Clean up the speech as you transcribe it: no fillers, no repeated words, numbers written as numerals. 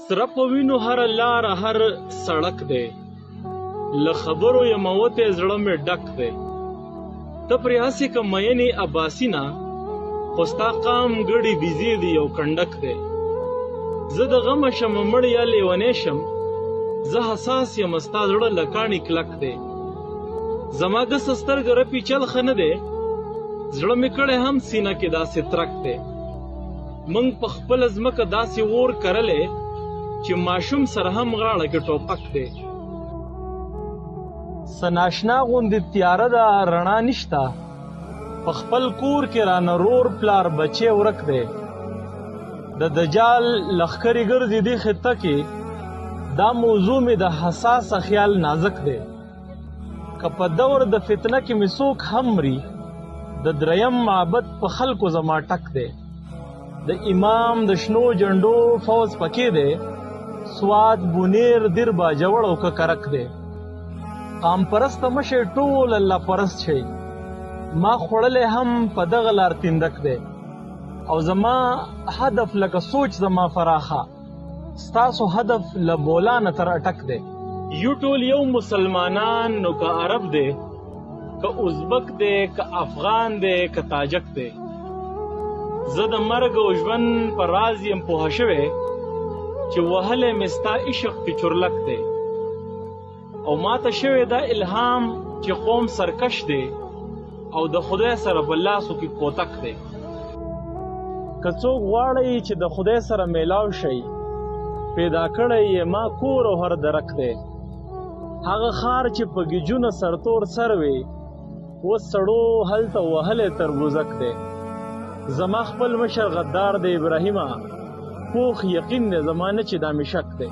سره په وینو هر لار هر سړک دی، له خبرو یموته زړه مې ډک دی. ته پرې هسې که مینې عباسي نه، خو ستا قام ګړي بیزې دی یو کنډک دی. زه د غمه شم مړ یا لیونی شم، زه حساس یم ستا زړه له کاڼي کلک دی. زما ګسه سترګه رپي چل ښه نه دی، زړه مې کړی هم سینه کې داسې ترک دی. موږ په خپله ځمکه داسې اور کرلی چې ماشوم سره هم غاړه کې ټوپک دی. څه ناشنا غوندې تیاره ده رڼا نشته، په خپل کور کې رانه رور پلار بچی ورک دی. د دجال لښکرې ګرځي دې خطه کې، دا موضوع مې د حساسه خیال نازک دی. که په دور د فتنه کې مې څوک هم مري، د دریم معبد په خلکو زما ټک دی. د امام د شنو جنډو فوز پکې دی، سواد بونیر دیر باجوړ او که کرک دی. قام پرسته مشی ټول الله پرست شي، ما خوړلی هم په دغه لار تندک دی. او زما هدف لکه سوچ زما فراخه، ستاسو هدف له بولانه تر اټک دی. یو ټول یو مسلمانان، نو که عرب دی، که ازبک دی، که افغان دی، که تاجک دی. زه د مرګ او ژوند په راز یم پوهه شوی، چې وهلی مې ستا عشق کې چورلک دی. او ماته شوی دا الهام چې قوم سرکش دی، او د خدای سره په لاسو کې کوتک دی. که څوک غواړئ چې د خدای سره میلاو شئ، پیدا کړی یې ما کور او هر درک دی. هغه خار چې په ګیجونه سرتور سر وي، اوس سړو هلته وهلی تربوزک دی. زما خپل مشر غدار دی ابراهیمه، پوخ یقین دی زما نه چې دا مې شک دی.